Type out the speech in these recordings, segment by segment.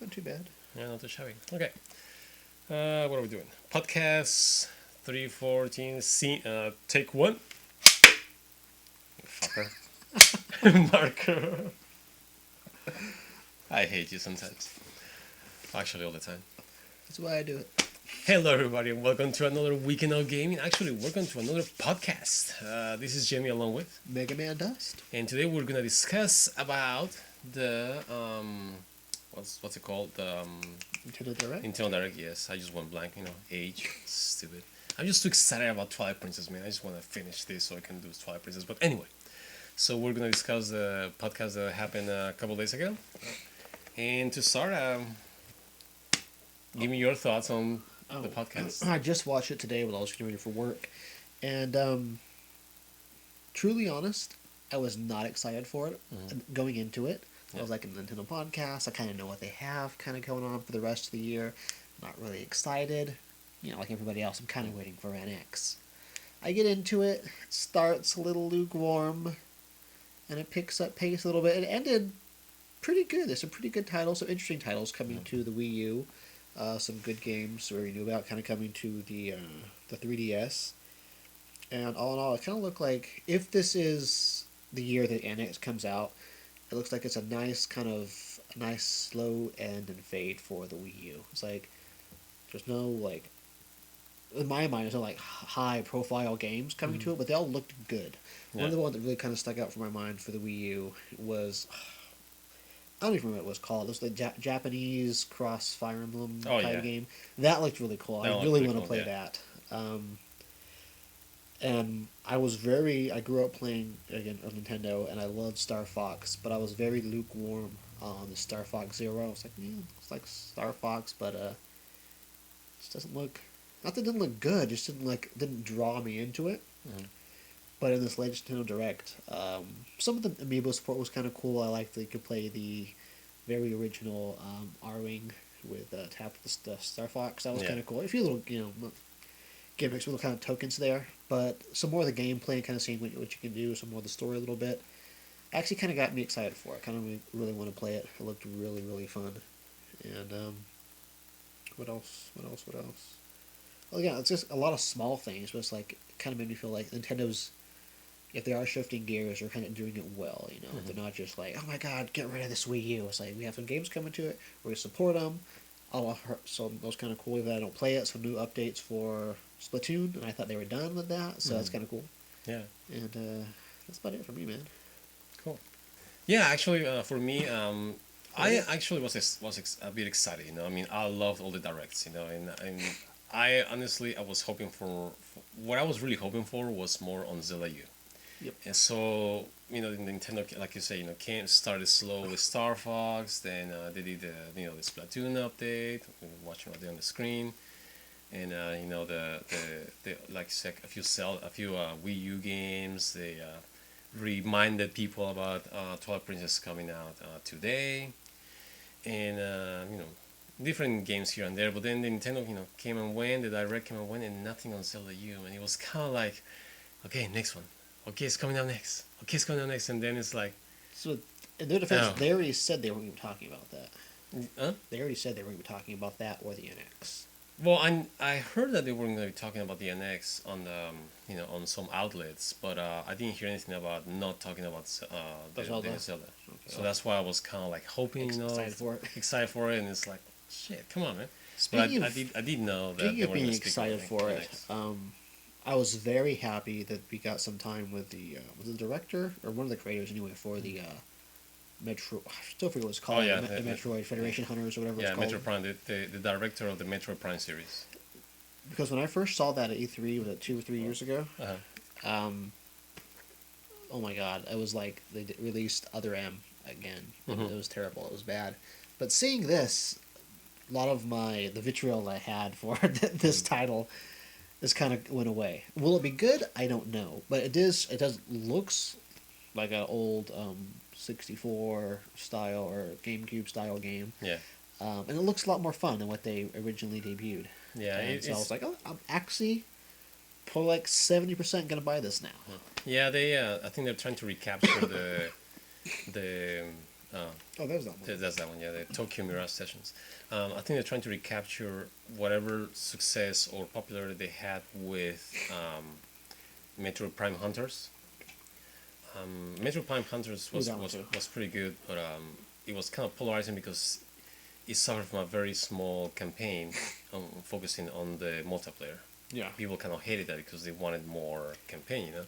Not too bad. Yeah, not too shabby. Okay. What are we doing? Podcast 314. Take one. Fucker. Marker. I hate you sometimes. Actually, all the time. That's why I do it. Hello, everybody, and welcome to another Weekend of Gaming. Actually, welcome to another podcast. This is Jamie along with, Mega Man Dust. and today we're gonna discuss about the what's it called? The Nintendo Direct. Nintendo Direct. Yes, I just went blank. Age, stupid. I'm just too excited about Twilight Princess, man. I just want to finish this so I can do Twilight Princess. But anyway, so we're gonna discuss the podcast that happened a couple days ago, and to start, give me your thoughts on the podcast. I just watched it today while I was getting ready for work, and truly honest, I was not excited for it going into it. I was like a Nintendo podcast. I kind of know what they have kind of going on for the rest of the year. Not really excited. Like everybody else, I'm kind of waiting for NX. I get into it. It starts a little lukewarm, and it picks up pace a little bit. It ended pretty good. There's some pretty good titles, some interesting titles coming to the Wii U. Some good games we knew about kind of coming to the 3DS. And all in all, it kind of looked like if this is the year that NX comes out, it looks like it's a nice slow end and fade for the Wii U. It's like there's no in my mind, there's no high profile games coming to it, but they all looked good. Yeah. One of the ones that really kind of stuck out for my mind for the Wii U was I don't even remember what it was called. It was the Japanese cross Fire Emblem type game. That looked really cool. I really want to play that. And I grew up playing again on Nintendo, and I loved Star Fox, but I was very lukewarm on the Star Fox Zero. I was like, it's like Star Fox, but it just doesn't look. Not that it didn't look good, just didn't draw me into it. But in this latest Nintendo Direct, some of the amiibo support was kind of cool. I liked that you could play the very original R-Wing with Tap the Star Fox. That was kind of cool. A few little, gimmicks, little kind of tokens there. But some more of the gameplay, kind of seeing what you can do, some more of the story a little bit, actually kind of got me excited for it. Kind of really want to play it. It looked really, really fun. And what else? Well, yeah, it's just a lot of small things, but it's kind of made me feel like Nintendo's, if they are shifting gears, they're kind of doing it well, They're not just like, oh my god, get rid of this Wii U. It's like, we have some games coming to it, we're going to support them. So that was kind of cool that I don't play it. Some new updates for Splatoon, and I thought they were done with that, so that's kind of cool. Yeah. And that's about it for me, man. Cool. Yeah, actually, for me, I actually was a bit excited. I loved all the directs. And I honestly, I was hoping for what I was really hoping for was more on Zelda U. Yep. And so, Nintendo, like you say, started slow with Star Fox. Then they did the Splatoon update. Watching right there on the screen, and the like a few Wii U games. They reminded people about Twilight Princess coming out today, and different games here and there. But then the Nintendo came and went. The Direct came and went, and nothing on Zelda U. And it was kind of like, okay, next one. Okay, it's coming out next. Okay, it's coming out next. And then it's like... So, in their defense, they already said they weren't even talking about that. Huh? They already said they weren't even talking about that or the NX. Well, I heard that they were going to be talking about the NX on the, on some outlets, but I didn't hear anything about not talking about the Zelda. Okay, so that's why I was kind of hoping, excited for it, and it's like, shit, come on, man. But I did know that they were being excited for it. I was very happy that we got some time with the director or one of the creators anyway for the Metro. I still forget what it's called. The Metroid Federation Hunters or whatever it's called. Yeah, Metro Prime, the director of the Metro Prime series. Because when I first saw that at E3, was it 2 or 3 years ago? Oh my god, it was like they released Other M again. It was terrible. It was bad. But seeing this, a lot of the vitriol I had for this title just kind of went away. Will it be good? I don't know, but it does looks like an old 64 style or GameCube style game. Yeah. And it looks a lot more fun than what they originally debuted. Yeah. So I was like, oh, I'm actually probably 70% gonna buy this now. Yeah, I think they're trying to recapture the Oh, there's that one. That's that one, yeah, the Tokyo Mirage Sessions. I think they're trying to recapture whatever success or popularity they had with Metro Prime Hunters. Metro Prime Hunters Ooh, that one too. was pretty good, but it was kind of polarizing because it suffered from a very small campaign focusing on the multiplayer. Yeah. People kind of hated that because they wanted more campaign, you know.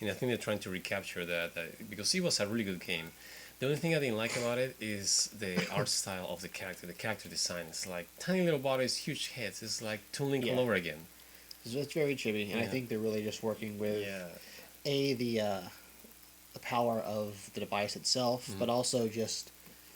And I think they're trying to recapture that because it was a really good game. The only thing I didn't like about it is the art style of the character design. It's like tiny little bodies, huge heads. It's like Toon Link Yeah. all over again. It's very chibi, and I Yeah. think they're really just working with Yeah. the power of the device itself, but also just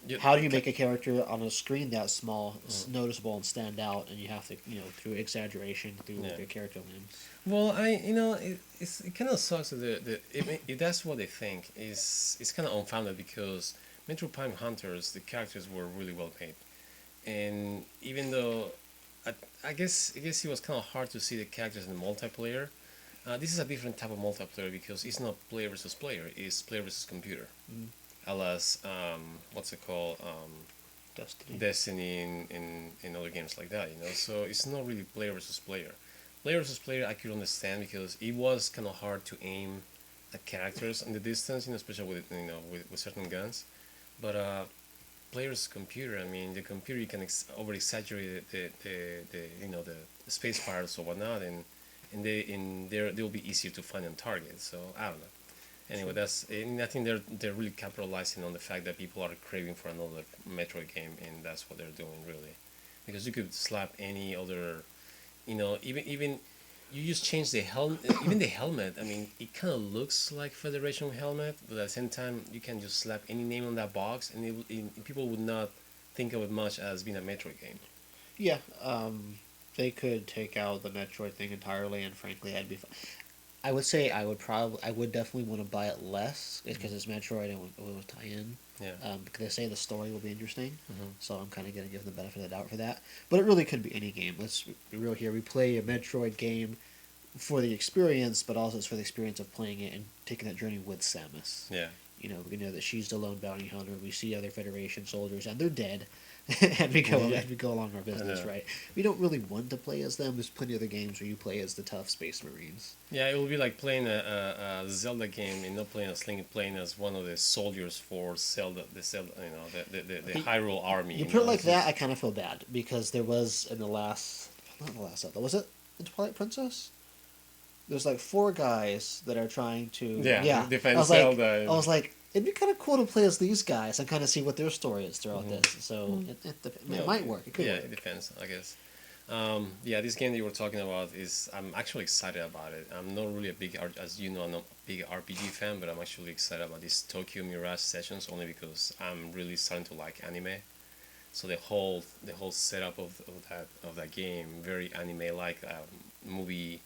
Yeah, how do you make a character on a screen that small noticeable and stand out, and you have to, through exaggeration, through Yeah. your character limbs. Well, it kind of sucks that if that's what they think it's kind of unfounded because Metro Prime Hunters the characters were really well made, and even though I guess it was kind of hard to see the characters in the multiplayer. This is a different type of multiplayer because it's not player versus player; it's player versus computer. Mm. Alas, what's it called? Destiny. Destiny in other games like that, you know. So it's not really player versus player. Player versus player, I could understand because it was kind of hard to aim at characters in the distance, you know, especially with certain guns. But player versus computer, I mean, the computer you can over exaggerate the space files or whatnot, they'll be easier to find on target. So I don't know. Anyway, and I think they're really capitalizing on the fact that people are craving for another Metroid game, and that's what they're doing really, because you could slap any other, even you just change the helmet, even the helmet. I mean, it kind of looks like Federation helmet, but at the same time, you can just slap any name on that box, and people would not think of it much as being a Metroid game. Yeah, they could take out the Metroid thing entirely, and frankly, I'd be fine. I would say I would definitely want to buy it less, because it's Metroid and it would tie in. Yeah. Because they say the story will be interesting, Mhm. so I'm kind of going to give them the benefit of the doubt for that. But it really could be any game. Let's be real here. We play a Metroid game for the experience, but also it's for the experience of playing it and taking that journey with Samus. Yeah. We know that she's the lone bounty hunter. We see other Federation soldiers, and they're dead. and we go along our business, know. right? We don't really want to play as them. There's plenty of other games where you play as the tough Space Marines. Yeah, it will be like playing a Zelda game and not playing as Link, playing as one of the soldiers for Zelda, the Hyrule army. You put it like that, I kind of feel bad because there was not in the last Zelda, was it the Twilight Princess? There's like 4 guys that are trying to defend I was Zelda. Like, I was like, it'd be kind of cool to play as these guys and kind of see what their story is throughout this. So it might work. It could work. It depends, I guess. This game that you were talking about I'm actually excited about it. I'm not really as you know, I'm not a big RPG fan, but I'm actually excited about this Tokyo Mirage Sessions only because I'm really starting to like anime. So the whole setup of that game, very anime like, movie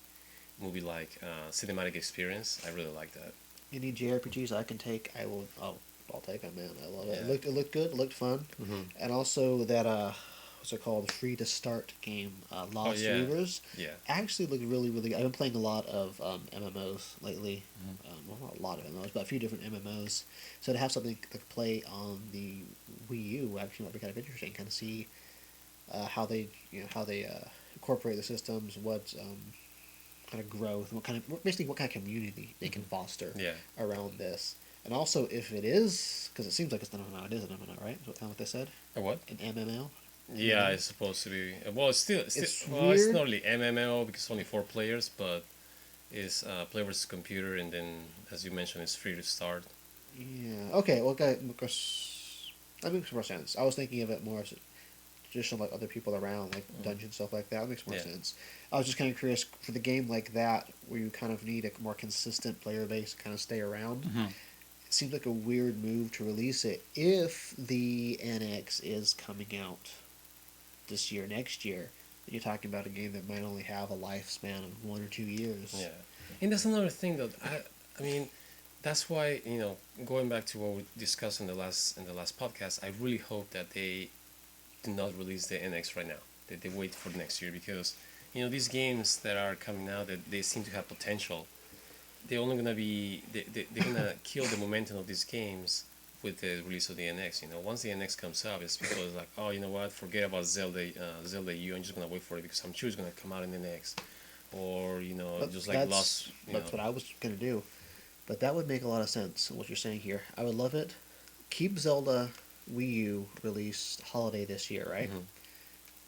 like cinematic experience. I really like that. Any JRPGs I can take, I will. I'll take them, man. I love it. Yeah. It looked good. It looked fun, and also that what's it called? Free to start game, Lost Reavers. Yeah. Actually looked really really good. I've been playing a lot of MMOs lately. Well, not a lot of MMOs, but a few different MMOs. So to have something to play on the Wii U actually might be kind of interesting. Kind of see how they incorporate the systems, what kind of growth, what kind of community they can foster around this. And also, if it is, because it seems like it's not an MMO, it is an MMO, right? Is that kind of what they said? A what? An MMO? Yeah, it's supposed to be. Well, it's It's well, it's weird. not really MMO because it's only 4 players, but it's player versus computer, and then as you mentioned, it's free to start. Yeah. Okay. Well, because that makes more sense. I was thinking of it more as just some like other people around, like dungeon stuff like that. That makes more Yeah. sense. I was just kind of curious for the game like that, where you kind of need a more consistent player base to kind of stay around. It seems like a weird move to release it if the NX is coming out this year, next year. Then you're talking about a game that might only have a lifespan of 1 or 2 years. Yeah, and that's another thing that I mean, that's why going back to what we discussed in the last podcast, I really hope that they do not release the NX right now. That they wait for next year because these games that are coming out that they seem to have potential. They're only gonna be they're gonna kill the momentum of these games with the release of the NX. Once the NX comes up, it's people is like, oh, you know what? Forget about Zelda U. I'm just gonna wait for it because I'm sure it's gonna come out in the NX, or But just like Lost. that's what I was gonna do. But that would make a lot of sense. What you're saying here, I would love it. Keep Zelda Wii U released holiday this year, right? Mhm.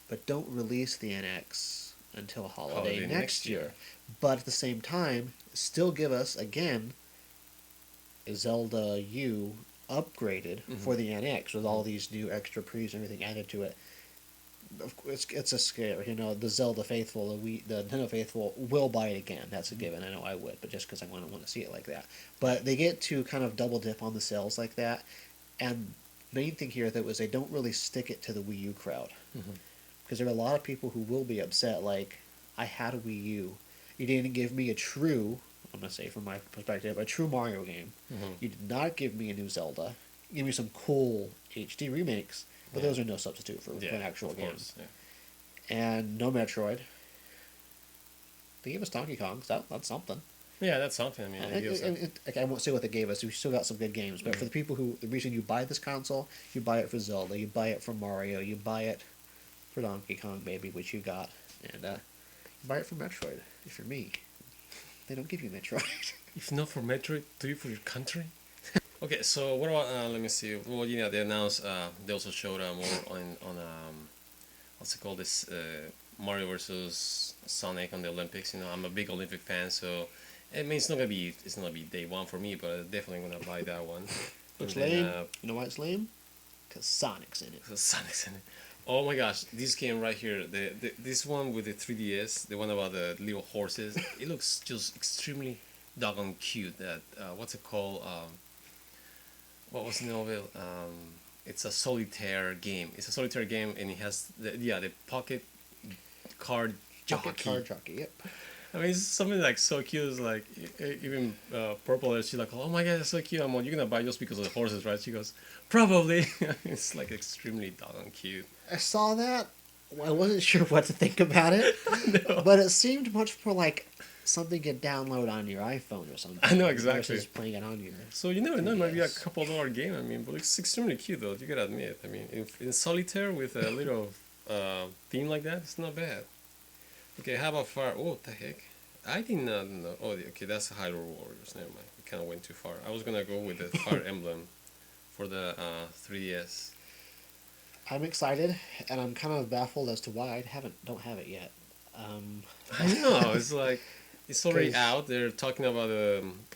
But don't release the NX until holiday, Holiday next next year. year. But at the same time, still give us again a Zelda U upgraded for the NX with all these new extra pre's and everything added to it. Of course, it's a scare. The Zelda faithful, the Nintendo faithful will buy it again. That's a given. I know I would, but just because I want to see it like that. But they get to kind of double dip on the sales like that, and main thing here though is they don't really stick it to the Wii U crowd Mhm. because there are a lot of people who will be upset. Like, I had a Wii U, you didn't give me a true. I'm gonna say from my perspective, a true Mario game. Mhm. You did not give me a new Zelda. You gave me some cool HD remakes, but Yeah. those are no substitute for Yeah, an actual of game. course. Yeah. And no Metroid. They gave us Donkey Kong, so that's something. Yeah, that's something. I mean, it gives I won't say what they gave us. We still got some good games, but for the people the reason you buy this console, you buy it for Zelda, you buy it for Mario, you buy it for Donkey Kong, baby, which you got, and you buy it for Metroid. If you're me, they don't give you Metroid. if not for Metroid, do it for your country. Okay, so what about let me see. Well, they announced. They also showed more on what's it called? This Mario versus Sonic on the Olympics. I'm a big Olympic fan, so I mean it's not gonna be day one for me, but I'm definitely gonna buy that one. Looks And then, lame. You know why it's lame? Because Sonic's in it. so Sonic's in it. Oh my gosh, this game right here, this one with the 3DS, the one about the little horses, it looks just extremely doggone cute. That what's it called? What was the name of it? It's a solitaire game. It's a solitaire game, and it has the pocket card jockey. Pocket card jockey. Yep. I mean, it's something like so cute. It's like even Purple. She's like, "Oh my god, that's so cute." I'm like, "You're gonna buy just because of the horses, right?" She goes, "Probably." It's like extremely doggone cute. I saw that. I wasn't sure what to think about it, No. but it seemed much more like something you download on your iPhone or something. I know, exactly. Versus playing it on your. So you never know, it might be a Yes. couple dollar game. I mean, but it's extremely cute though. You gotta admit. I mean, in solitaire with a little theme like that, it's not bad. Okay, how about Fire? Oh, what the heck! I did not know. Oh, okay, that's Hyrule Warriors. Never mind. We kind of went too far. I was gonna go with the Fire Emblem for the 3DS. I'm excited, and I'm kind of baffled as to why don't have it yet. I know. It's like it's already 'Cause- out. They're talking about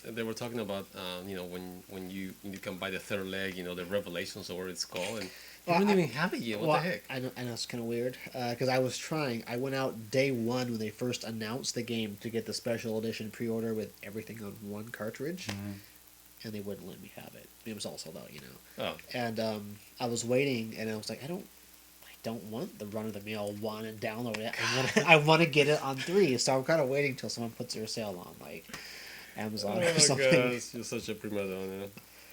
they were talking about when you can buy the third leg. The Revelations or what it's called, and Well, you don't I- even have it yet. What well, the heck? I know it's kind of weird because I was trying. I went out day one when they first announced the game to get the special edition pre-order with everything on one cartridge, and they wouldn't let me have it. It was all sold out, Oh, And I was waiting, and I was like, I don't want the run of the mill one and download it. I want to get it on 3, so I'm kind of waiting till someone puts their sale on, like Amazon or oh something. gosh, you're such a prima donna.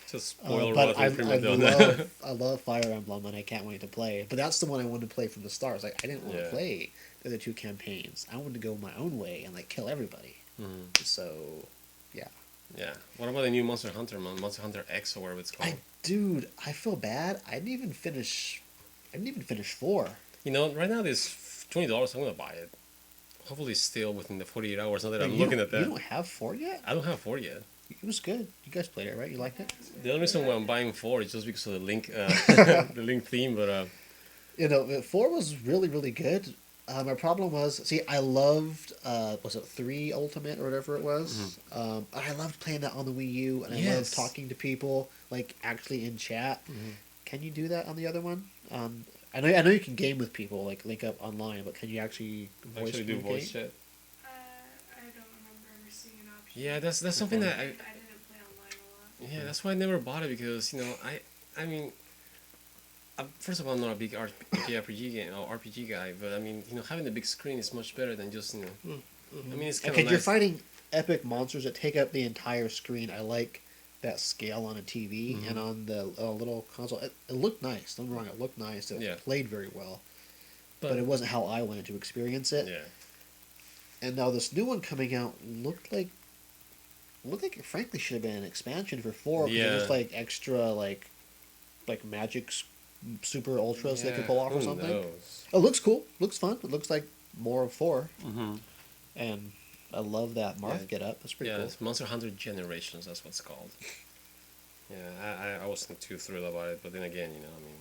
Just spoil But rotten prima donna. I love Fire Emblem, and I can't wait to play. But that's the one I wanted to play from the start. It's like I didn't want to Yeah. play the other two campaigns. I wanted to go my own way and kill everybody. Mhm. So, yeah. Yeah. What about the new Monster Hunter, Monster Hunter X or whatever it's called? Dude, I feel bad. I didn't even finish 4. Right now there's $20. I'm gonna buy it. Hopefully, it's still within the 48 hours. Now that I'm You looking don't- at that, You don't have 4 yet? I don't have 4 yet. It was good. You guys played it, right? You liked it? The only reason why I'm buying 4 is just because of the link, the link theme. But 4 was really, really good. My problem was, I loved, was it 3 Ultimate or whatever it was? I loved playing that on the Wii U, and I Yes. loved talking to people, actually in chat. Can you do that on the other one? I know you can game with people, link up online, but can you actually voice actually do communicate? voice chat. I don't remember ever seeing an option. Yeah, that's something that I didn't play online a lot. yeah, that's why I never bought it because I mean. First of all, I'm not a big RPG guy, but I mean, having the big screen is much better than just, I mean, it's kind Okay, of you're nice. fighting epic monsters that take up the entire screen. I like that scale on a TV and on the little console. It looked nice. Don't get me wrong, it looked nice. It Yeah. played very well, but it wasn't how I wanted to experience it. Yeah. And now this new one coming out looked like looked like it frankly should have been an expansion for 4. Because Yeah. there's like extra like magic super ultras they could pull off or who something. knows? It looks cool. Looks fun. It looks like more of 4. Mm-hmm. And I love that Marth Yeah. get up. That's pretty Yeah, cool. it's Monster Hunter Generations. That's what it's called. Yeah, I wasn't too thrilled about it, but then again, I mean,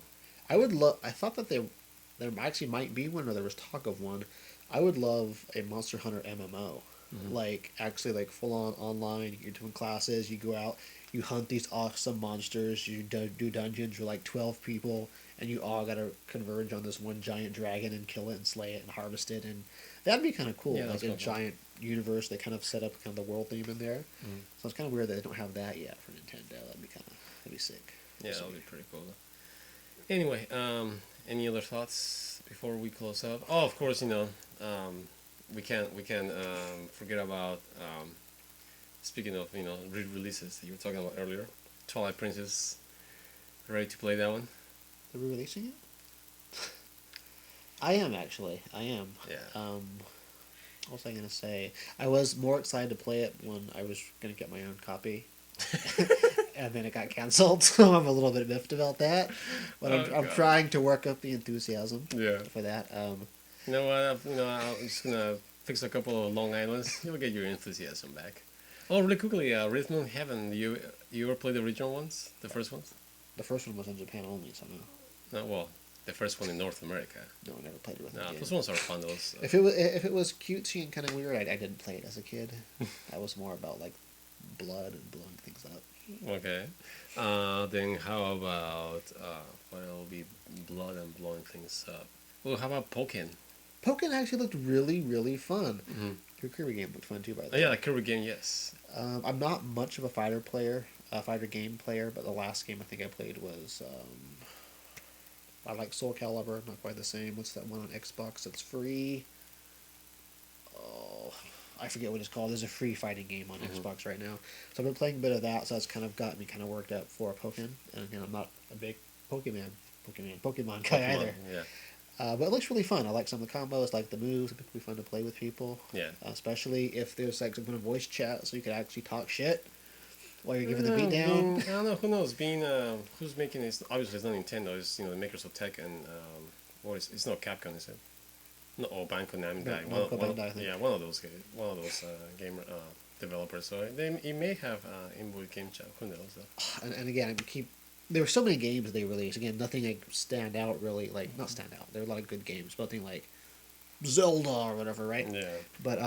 I would love. I thought that there actually might be one, or there was talk of one. I would love a Monster Hunter MMO, Mhm. like actually like full on online. You're doing classes. You go out. You hunt these awesome monsters. You do dungeons with like 12 people, and you all gotta converge on this one giant dragon and kill it and slay it and harvest it. And that'd be kind of cool. Yeah, like that's a kinda cool. giant universe. They kind of set up kind of the world theme in there. Mhm. So it's kind of weird that they don't have that yet for Nintendo. That'd be sick. yeah, that'll be pretty cool. Anyway, any other thoughts before we close up? Oh, of course, we can forget about speaking of re-releases that you were talking about earlier. Twilight Princess, ready to play that one? They're re-releasing it. I am actually. I am. Yeah. What was I gonna say? I was more excited to play it when I was gonna get my own copy, and then it got canceled. So I'm a little bit miffed about that. But I'm God. trying to work up the enthusiasm Yeah. for that. You know what? I'm just gonna fix a couple of Long Islands. You'll get your enthusiasm back. Oh, really quickly, Rhythm Heaven. You ever played the original ones, the first ones? The first one was in Japan only, so no, No, well, the first one in North America. no, I never played it with No, a kid. those ones are fun. Those. If it was cutesy and kind of weird, I didn't play it as a kid. I was more about like blood and blowing things up. Okay. Then how about what will be blood and blowing things up? Well, how about Pokken? Pokken actually looked really, really fun. Mm-hmm. Your Kirby game looked fun too, by the Oh, way. yeah, like Kirby game, yes. I'm not much of a fighter game player, but the last game I think I played was I like Soul Calibur, not quite the same. What's that one on Xbox that's free? Oh, I forget what it's called. There's a free fighting game on Mhm. Xbox right now. So I've been playing a bit of that, so that's kind of got me kind of worked up for Pokken. And again, I'm not a big Pokemon guy either. Yeah, But it looks really fun. I like some of the combos, like the moves. It could be fun to play with people. yeah. Especially if there's like some kind of voice chat, so you could actually talk shit while you're giving the beat Being, down. I don't know. Who knows? Being who's making this? Obviously, it's not Nintendo. It's the makers of Tekken. What is? It's not Capcom, is it? No, or Banco Namco. Namco Bandai, I think. Yeah, one of those guys. One of those game developers. So it may have inbuilt game chat. Who knows? And again, there were so many games they released. Again, nothing like stand out really. Like not stand out. There were a lot of good games. Nothing like Zelda or whatever, right? Yeah. But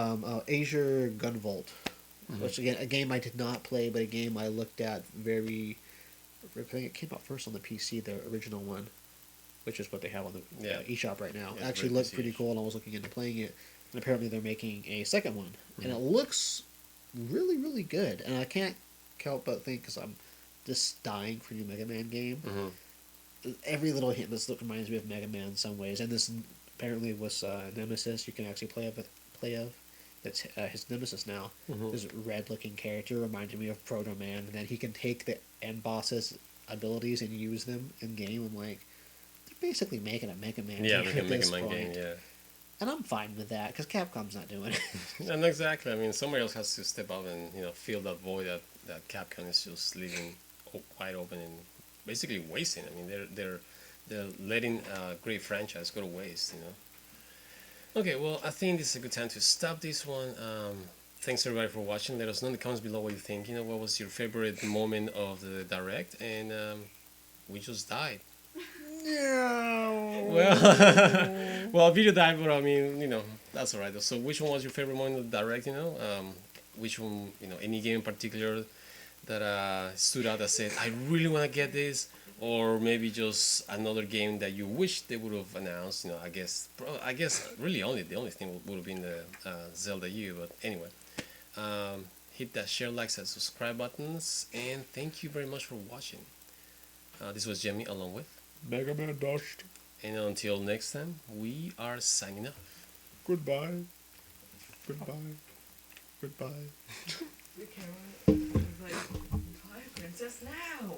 Azure Gunvolt, Mhm. which again a game I did not play, but a game I looked at very. I think it came out first on the PC, the original one, which is what they have on the Yeah. eShop right now. Yeah, Actually very looked pretty PC-ish. cool, and I was looking into playing it. And apparently they're making a second one, and it Mhm. looks really, really good. And I can't help but think, because I'm just dying for a new Mega Man game. Mm-hmm. Every little hint this look reminds me of Mega Man in some ways, and this apparently was Nemesis. You can actually play of. That's his Nemesis now. Mhm. This red-looking character reminded me of Proto Man, and then he can take the end boss's abilities and use them in game. I'm like, they're basically making a Mega Man Yeah, game we at can make a this man point. game. Yeah. And I'm fine with that because Capcom's not doing it. And exactly. I mean, somebody else has to step up and fill that void that Capcom is just leaving wide open and basically wasting. I mean, they're letting a great franchise go to waste. Okay, well, I think this is a good time to stop this one. Thanks everybody for watching. Let us know in the comments below what you think. What was your favorite moment of the direct? And we just died. No. Well, well, video died, but I mean, that's alright. So, which one was your favorite moment of the direct? Which one? Any game in particular that stood out that said, "I really want to get this," or maybe just another game that you wish they would have announced. I guess really the only thing would have been the Zelda U. But anyway, hit that share, like, and subscribe buttons, and thank you very much for watching. This was Jimmy along with. Mega Man Dust. And until next time, we are signing off. Goodbye. Goodbye. Goodbye. The camera was like, "Hi, princess, now."